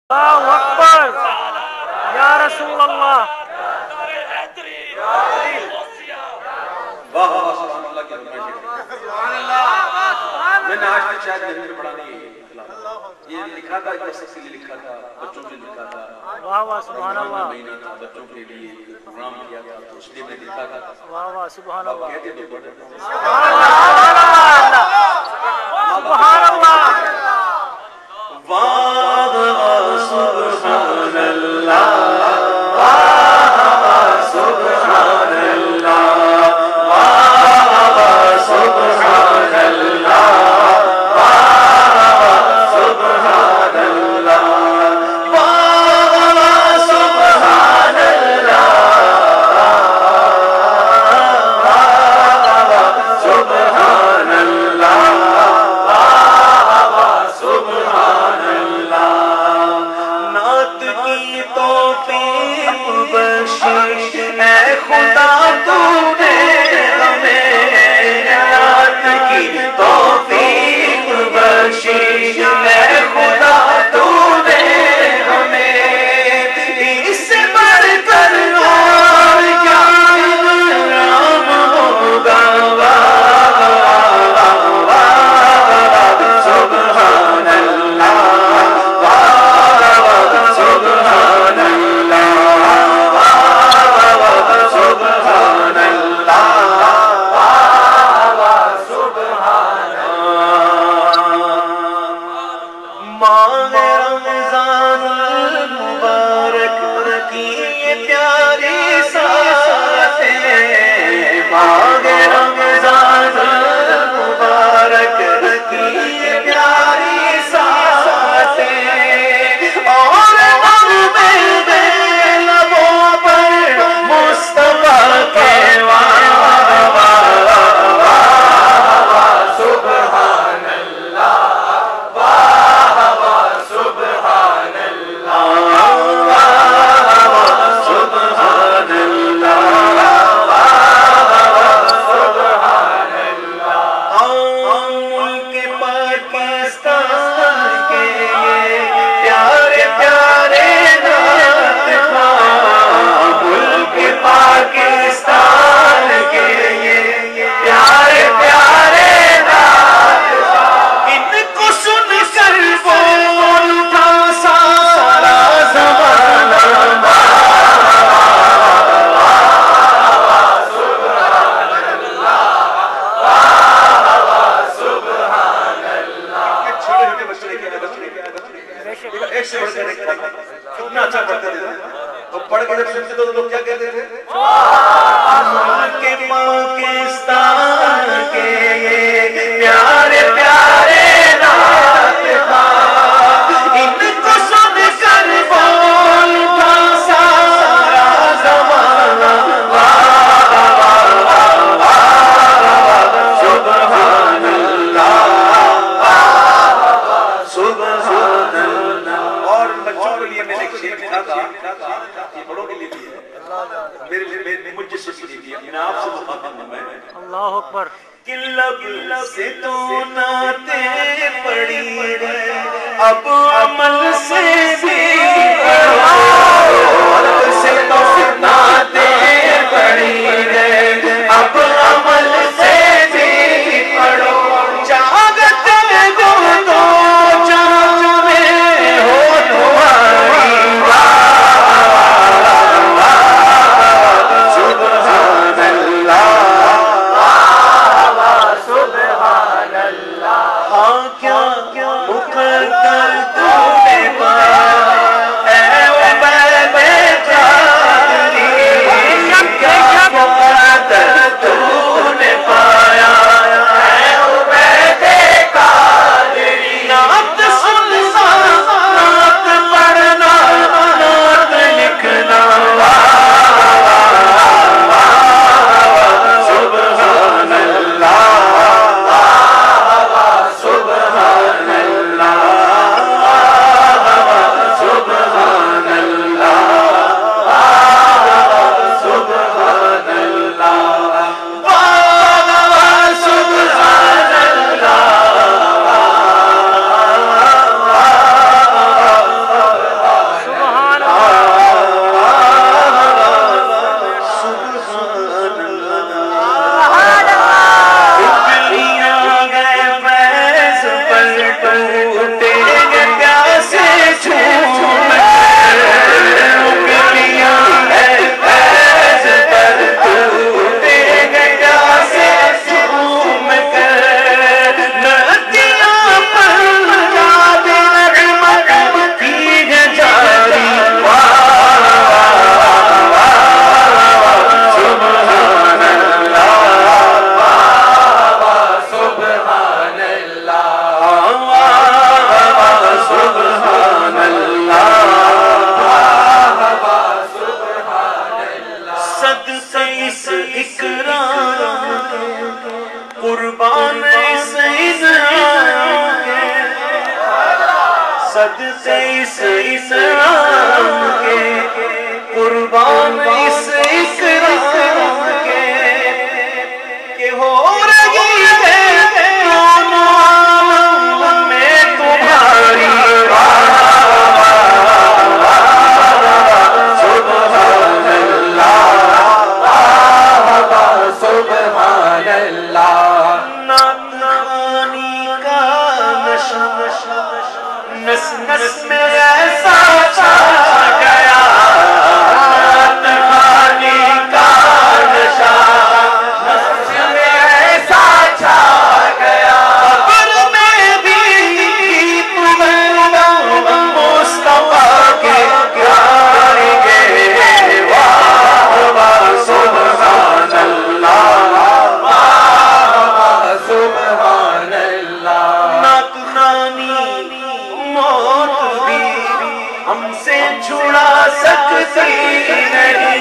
اللہ اکبر یا رسول اللہ. واہ واہ سبحان اللہ کی فرمائش ہے. میں نے آج تک شاید نہیں پڑھا نہیں یہ لکھا تھا کے لیے لکھا تھا بچوں کے لیے لکھا تھا. واہ واہ سبحان اللہ. مہینہ تھا بچوں کے لیے پروگرام کیا تھا تو اس لیے میں لکھا تھا. واہ واہ سبحان اللہ. کہتے تو پڑھے سبحان اللہ. واہ سبحان اللہ سبحان اللہ سبحان اللہ سبحان اللہ سبحان اللہ سبحان اللہ سبحان اللہ. نعت کی توفیق بخش اے خدا تو نے ہمیں. نعت کی توفیق بخش اے خدا تو نے ہمیں. اس سے بڑھ کر اور کیا انعام ہوگا. سبحان اللہ سبحان اللہ سبحان اللہ سبحان اللہ. ماہ رمضان المبارک کی یہ پیاری ساعت ہے. ماہ رمضان المبارک کی یہ پیاری ساعت ہے. اور نغمے دے لبوں پر مصطفیٰ کے سبحان اللہ سبحان اللہ سبحان اللہ سبحان اللہ. ملک پاکستان کے یہ پیارے پیارے نعت خواں. ملک پاکستان کے یہ پیارے پیارے نعت خواں. ان کو سن کر بول اٹھا سارا زمانہ. چھوٹے چھوٹے بچے ایک سے بڑھ کر ایک کتنا اچھا پڑھتے تھے. تو پڑھ کے جب سنتے تو لوگ کیا کہتے تھے. ملک پاکستان کے یہ پیارے پیارے نعت خواں. ان کو سن کر بول اٹھا سارا زمانہ. سبحان اللہ سبحان اللہ. اور بچوں کے لیے میں نے ایک شعر لکھا تھا. یہ بڑوں کے لیے بھی ہے. میرے مجھ سے سیکھی تھی. میں آپ سے بتاتا ہوں. میں اللہ اکبر. کہ لب سے تو نعتیں پڑھی ہے اب عمل سے بھی پڑھو. لب سے تو نعتیں پڑھی ہے اب عمل سے بھی پڑھو. جاگت گو تو جہاں میں ہو تمہاری سبحان اللہ سبحان اللہ. ہاں کیا مقدر تو نے صدقے اس اسلام کے، قربان اس اکرام کے، کہ ہو رہی ہے دونوں عالم میں تمہاری سبحان اللہ سبحان اللہ۔ ناتخوانی کا نشہ نس نس میں ایسا چھا گیا، ناتخوانی کا نشہ نس میں ایسا چھا گیا، قبر میں بھی تمہیں مصطفیٰ کے پیار کے، واہ واہ سبحان اللہ واہ سبحان اللہ۔ ناتخوانی موت بھی ہم سے چھڑا سکتی نہیں،